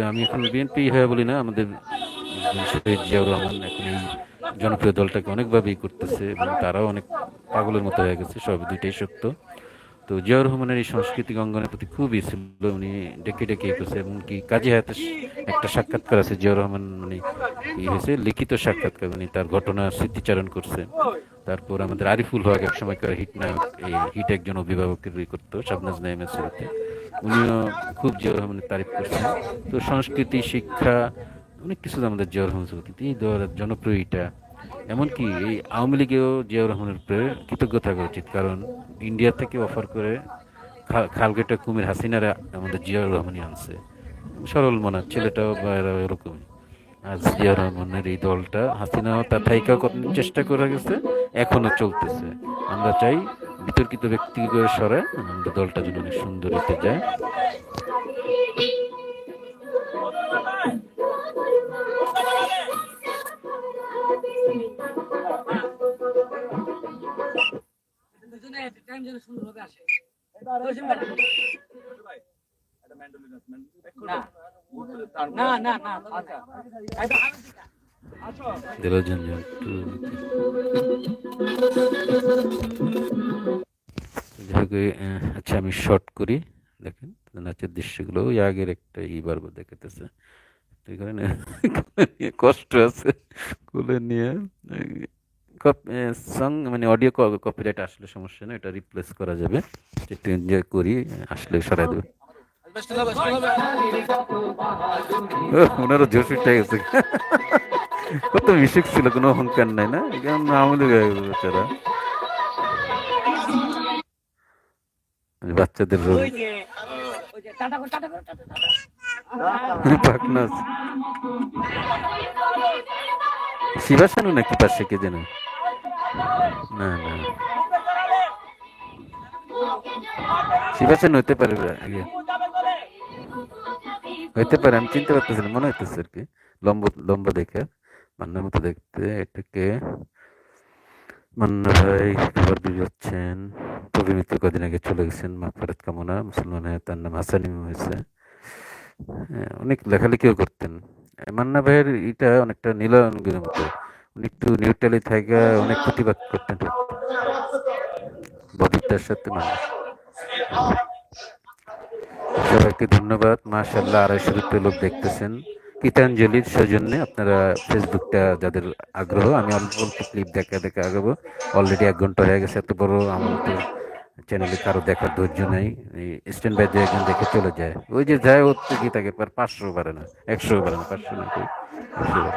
আমি এখন বিএনপি হয়ে বলি না, আমাদের শহীদ জিয়াউর রহমান এখন এই জনপ্রিয় দলটাকে অনেকভাবেই করতেছে এবং তারাও অনেক পাগলের মতো হয়ে গেছে, সব দুইটাই সত্য। তো জিয়াউর রহমানের এই সাংস্কৃতিক অঙ্গনের প্রতি খুবই ছিল, উনি ডেকে ডেকে করছে। এমনকি কাজী হায়াতের একটা সাক্ষাৎকার আছে, জিয়াউর রহমান মানে কি হয়েছে, লিখিত সাক্ষাৎকার, মানে তার ঘটনা স্মৃতিচারণ করছে। তারপর আমাদের আরিফুল হক এক সময়কার হিট নায়ক, এই হিট একজন অভিভাবকের করতো শাবনাজ নাইমের ছবিতে, উনিও খুব জিয়াউর রহমানের তারিফ করছেন। তো সংস্কৃতি, শিক্ষা, অনেক কিছু আমাদের জিয়াউর রহমান ছবি, কিন্তু এই জনপ্রিয়তা, এমনকি এই আওয়ামী লীগেও জিয়াউর রহমানের উপরে কৃতজ্ঞ থাকা উচিত, কারণ ইন্ডিয়া থেকে অফার করে খালগেটা কুমির হাসিনারা আমাদের জিয়াউর রহমানই আনছে। সরল মনা ছেলেটাও বা এরা এরকমই। আর জিয়াউর রহমানের এই দলটা হাসিনাও তার থাইকাও চেষ্টা করে গেছে, এখনো চলতেছে। আমরা চাই বিতর্কিত ব্যক্তিকে সরে আমাদের দলটা যেন অনেক সুন্দর হতে যায়। দিলজন একটু আচ্ছা, আমি শর্ট করি। দেখেন নাচের দৃশ্যগুলো ওই আগের একটা বারবার দেখাতেছে। তো এখানে কষ্ট আছে কোলে নিয়ে। সং মানে অডিও কপিরাইট আসলে সমস্যা না, এটা রিপ্লেস করা যাবে। একটু এনজয় করি, আসলে সরাই দেবে। ওনারও জোশ উঠে গেছে। কত মিশুক ছিল, কোনো অহংকার নাই না, কেমন আমলি হয়ে গেছে বেচারা। বাচ্চাদের রোল পাকনা শিবাসানু নাকি পাশে কে যেন, না না শিবাসানু হইতে পারে, হইতে পারে, আমি চিনতে পারতেছিলাম, মনে হইতেছে আর কি, লম্বা লম্বা দেখে মান্নার মতো দেখতে। এটাকে মান্না ভাই খবর দিয়ে যাচ্ছেন। পবিত্র কদিন আগে চলে গেছেন, মাগফিরাত কামনা। মুসলমান হয়ে তার নাম হাসানিম হয়েছে। হ্যাঁ, অনেক লেখালেখিও করতেন। মান্না ভাইয়ের এটা অনেকটা নীলাঙ্গের মতো, উনি একটু নিউট্রালি থেকে অনেক প্রতিবাদ করতেন ববিতার সাথে। মান্না, সবাইকে ধন্যবাদ। মাশাআল্লাহ, 250 লোক দেখতেছেন গীতাঞ্জলির সৌজন্যে। আপনারা ফেসবুকটা যাদের আগ্রহ, আমি অল্প অল্প ক্লিপ দেখা দেখা আগাবো। অলরেডি 1 ঘন্টা হয়ে গেছে, এত বড় আমার মতো চ্যানেলে কারো দেখার ধৈর্য নেই। এই স্ট্যান্ড বাই দিয়ে একজন দেখে চলে যায়, ওই যে যায় ওর তো গীতা তাকে 500 পারে না, 100 পারে না, 500 না, 100 পারে।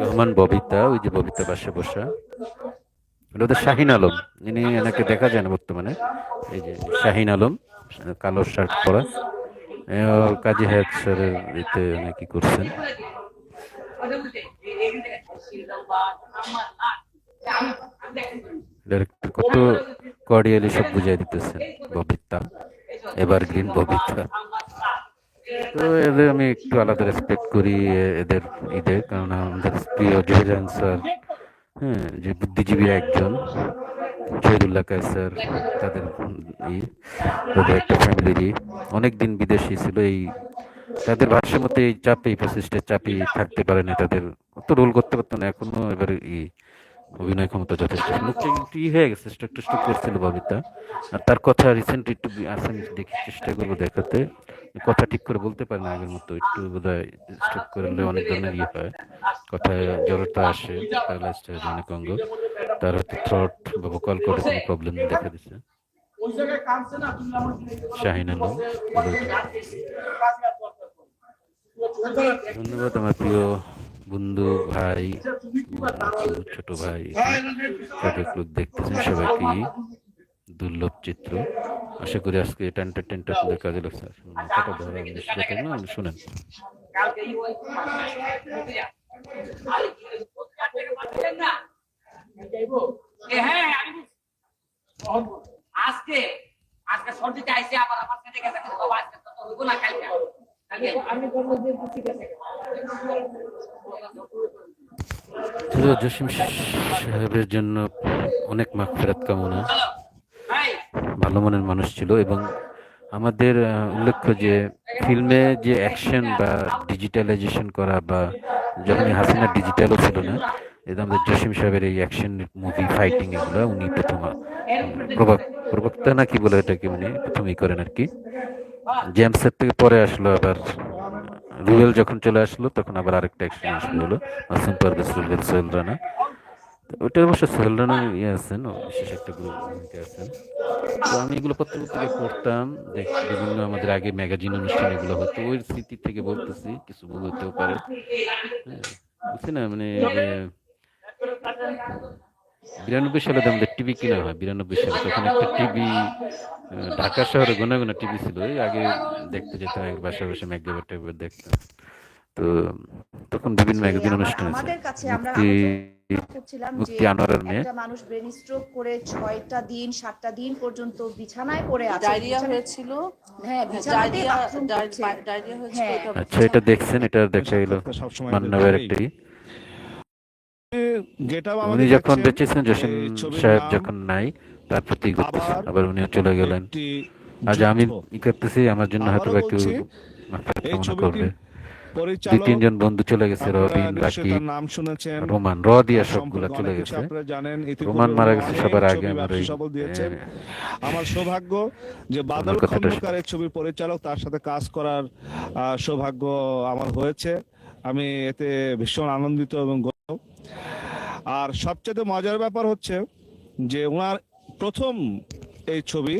রহমান ববিতা, ওই যে ববিতা পাশে বসা, এটা ওদের শাহিন আলম। ইনি, এনাকে দেখা যায় না বর্তমানে। এই যে শাহিন আলম, কালো শার্ট পরা, কাজী হায়াত স্যারের এতে নাকি করছেন। ডাইরেক্টর কত কর্ডিয়ালি সব বুঝাই দিতেছেন। ববিতা, এভারগ্রিন ববিতা। তো এদের আমি একটু আলাদা রেসপেক্ট করি, এদের কারণ আমাদের প্রিয় জহিরান স্যার, হ্যাঁ, যে বুদ্ধিজীবী একজন, শহীদুল্লাহ কায়সার, তাদের তাদের একটা ফ্যামিলিরই অনেকদিন বিদেশি ছিল। এই তাদের ভাষ্যের মধ্যে এই চাপেই, ফ্যাসিস্টের চাপেই থাকতে পারে না, তাদের অত রোল করতে পারতো না। এখনো এবার অভিনয় ক্ষমতা যথেষ্ট, মুখটা একটু হয়ে গেছে, স্ট্রোক টেস্ট্রোক করছিল ববিতা। আর তার কথা রিসেন্ট একটু আছে, আমি দেখি, চেষ্টা করবো দেখাতে। কথা ঠিক করে বলতে পারে না আগের মতো, একটু বোধহয় স্ট্রোক করলে অনেক ধরনের হয়, কথায় জড়তা আসে, প্যারালাইজড হয়ে যায় অনেক অঙ্গ। তার হয়তো থ্রট বা ভোকাল কর্ডে কোনো প্রবলেম দেখা দিচ্ছে। শাহিন আলম, ধন্যবাদ আমার প্রিয় বন্ধু, ভাই, ছোট ভাই, কাকে লোক দেখতেছেন, সবাইকে দুর্লভ চিত্র। আশা করি আজকে এটা এন্টারটেনটা আপনাদের কাজে লাগছে। মাথাটা ধরা বেশি কথা না, শুনেন। আজকে আজকে সর্দিতে আইসে আবার আমার সাথে গেছে, আজকে তো হইব না, কালকে কালকে আমি বলবো যে ঠিক আছে। তো জসিম সাহেবের জন্য অনেক মাগফিরাত কামনা। ভালো মনের মানুষ ছিল এবং আমাদের উল্লেখ্য যে ফিল্মে যে অ্যাকশন বা ডিজিটালাইজেশন করা বা যখন এই হাসিনা ডিজিটালও ছিল না, এটা আমাদের জসিম সাহেবের এই অ্যাকশন মুভি ফাইটিং এগুলো উনি প্রথম প্রবক্তা না কি বলে এটাকে উনি প্রথমেই করেন আর কি। জেমসের থেকে পরে আসলো আবার রুবেল যখন চলে আসলো তখন আবার আরেকটা অ্যাকশন শুরু হলো, মাসুম পারভেজ রুবেল সোহেল রানা। তো ওইটা অবশ্য সোহেল রানা ইয়ে আছেন, বিশেষ একটা গ্রুপ ভূমিকা আছেন। তো আমি এগুলো পত্রপত্রিকায় পড়তাম, বিভিন্ন আমাদের আগে ম্যাগাজিন অনুষ্ঠান এগুলো হতো, ওই স্মৃতি থেকে বলতেছি, কিছু ভুল হতেও পারে। হ্যাঁ, বুঝছি না মানে যে 92 সালে তো আমাদের টিভি কিনা হয়, 92 সালে তখন একটা টিভি ঢাকা শহরে গোনা গোনা টিভি ছিল, ওই আগে দেখতে যেতাম, এক বাসা বসে ম্যাকডেভার টাইপের দেখতাম। তো তখন বিভিন্ন যে ম্যাগাজিন অনুষ্ঠান আছে, আমাদের কাছে আমরা মুক্তি আলোচনা করছিলাম যে মুক্তি আনোয়ারের মেয়ে। একটা মানুষ ব্রেন স্ট্রোক করে 6টা দিন 7টা দিন পর্যন্ত বিছানায় পড়ে আছে, ডায়রিয়া হয়েছিল। হ্যাঁ বিছানাতে বাথরুম করছে। ডায়রিয়া হয়েছিল। হ্যাঁ এটা আচ্ছা, এটা দেখছেন, এটা দেখা এলো সবসময় মান্নাবের একটি গেটআপ উনি আমাদের যখন দেখছেন, বেঁচেছেন, জসিম এই ছবির সাহেব নাম যখন নাই, তার প্রতি করতেছে, আবার আবার উনিও চলে গেলেন। একটি আজ আমি যুদ্ধ। ই করতেছি, আমার জন্য হয়তো আবারও বা কেউ বলছি, মাগফিরাত এই কামনা ছবিটির করবে। দুই পরিচালক তিনজন বন্ধু চলে গেছে, আপনারা রবিন, নিশ্চয়ই রাকিব, তার নাম শুনেছেন, রোমান, দিয়া তার সবগুলা সম্পর্কে চলে অনেক কিছু গেছে। আপনারা জানেন। ইতিপূর্বে রোমান মারা উনি গেছে অনেক সবার আগে। ছবি আমার ব্যবসা ওই সফল দিয়েছেন। আমার সৌভাগ্য যে বাদল আমার কথাটা খন্দকার এই ছবির পরিচালক, তার সাথে কাজ করার সৌভাগ্য আমার হয়েছে। আমি এতে ভীষণ আনন্দিত এবং গর্ব। আর সবচেয়ে মজার ব্যাপার হচ্ছে যে ওনার প্রথম এই ছবি,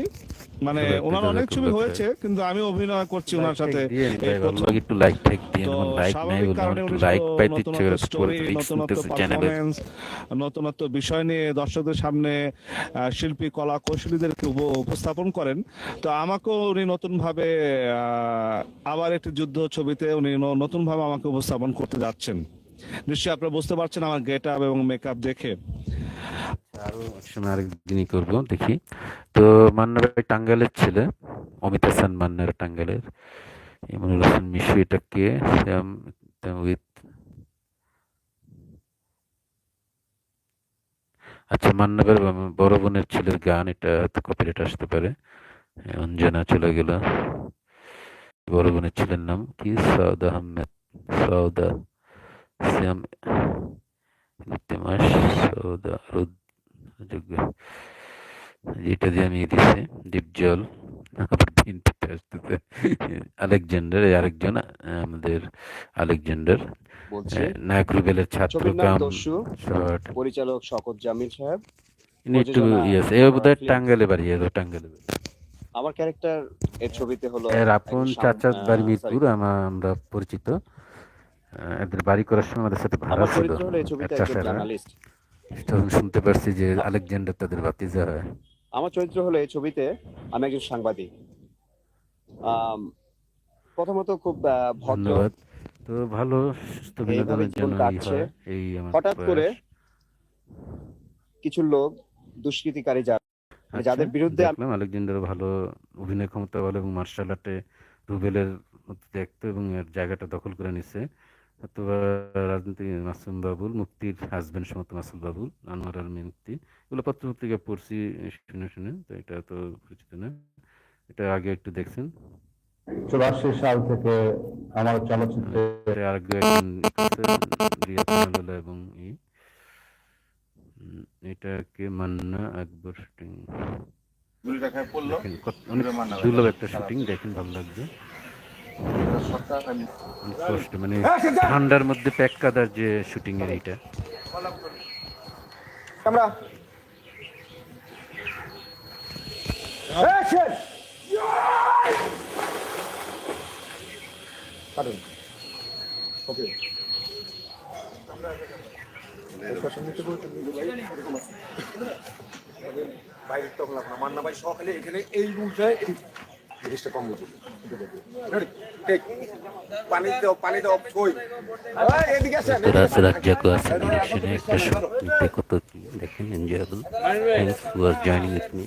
মানে সবাই একটু ওনার অনেক ছবি জাজাকুল্লাহ হয়েছে কিন্তু আমি অভিনয় করছি ওনার সাথে এই ভালো প্রথম। লাগে, একটু লাইক ঠেক দিয়ে, তো লাইক নাই স্বাভাবিক বললাম, কারণে একটু উনি লাইক পাইতে ইচ্ছে নতুনত্ব করে স্টোরি, রিক্স নতুনত্ব নিতেছে চ্যানেলের। পারফরমেন্স, নতুনত্ব বিষয় নিয়ে দর্শকদের সামনে শিল্পী কলা কৌশলীদেরকে উপস্থাপন করেন। তো আমাকেও উনি নতুন ভাবে আবার একটি যুদ্ধ ছবিতে উনি নতুন ভাবে আমাকে উপস্থাপন করতে যাচ্ছেন। নিশ্চয়ই আপনারা বুঝতে পারছেন আমার গেট আপ এবং মেকআপ দেখে। আরো একসময় আরেকদিনই করবো, দেখি। তো মান্না ভাই টাঙ্গাইলের ছেলে, অমিত হাসান মান্নার টাঙ্গাইলের, ইমরুল হাসান মিশু, এটা কে? উইথ আচ্ছা, মান্নাবের বড় বোনের ছেলের গান, এটা তো কপিরাইট আসতে পারে। অঞ্জনা চলে গেল। বড় বোনের ছেলের নাম কি? সাউদা আহমেদ, সাউদা, শ্যাম, ইলতেমাস, সৌদা, যোগ্য, যেটা দিয়ে আমি দিছি ডিপজল। আবার বিনতে আসতেছে আলেকজান্ডার, এই আরেকজন আমাদের আলেকজান্ডার, বলছি নায়ক রুবেলের ছাত্র ছবির নাম কাম দস্যু, শর্ট। পরিচালক শওকত জামিল সাহেব, ইনি একটু প্রযোজনা ইয়েস, এ বোধহয় টাঙ্গাইলে বাড়ি, এলো টাঙ্গাইলে বাড়ি। আমার ক্যারেক্টার এর ছবিতে হলো এর আপন চাচার বাড়ি মিরপুর, আমরা পরিচিত। এদের বাড়ি করার সময় আমাদের সাথে ভাড়া আমার ছিল চরিত্র হলো এই ছবিতে একজন চাচারা। জার্নালিস্ট। তখন শুনতে পারছি যে আলেকজান্ডার তাদের ভাতিজা হয়। আমার চরিত্র হলো এই ছবিতে আমি একজন সাংবাদিক। প্রথমত খুব ভদ্র, ধন্যবাদ। তো ভালো সুস্থ এইভাবে বিনোদনের জীবন জন্য কাটছে। এই আমার হঠাৎ করে প্রয়াস। কিছু লোক দুষ্কৃতিকারী আচ্ছা, যাদের বিরুদ্ধে দেখলাম আলেকজান্ডার ভালো অভিনয় ক্ষমতা ভালো এবং মার্শাল আর্টে রুবেলের মতো দেখতো এবং এর জায়গাটা দখল করে নিছে। অথবা রাজনীতি মাসুম বাবুল, মুক্তির হাজবেন্ড সমত মাসুম বাবুল, আনোয়ার আল মুক্তি, এগুলো পত্র পত্রিকা পড়ছি শুনে শুনে, তো এটা তো পরিচিত না। এটা আগে একটু দেখছেন। 84 সাল থেকে আমার চলচ্চিত্রে এটা আগে একজন রিয়াজ মাহমুদুল্লাহ এবং এটাকে মান্না আকবর শুটিং, দেখেন অনেক দুর্লভ একটা শুটিং, দেখেন ভালো লাগবে। অনেক কষ্ট, মানে ঠান্ডার মধ্যে প্যাক কাদার যে শুটিং এর এইটা। আমরা বাইরে তখন লাগলো মান্না ভাই সকালে এখানে এই মুহূর্তে জিনিসটা কম বুঝি পানি দাও কই এদিকে আসেন রাজ্জাকও আছে ডিরেকশনে, একটা শুটিংতে কত কি দেখেন, enjoyable. Thanks for joining with me.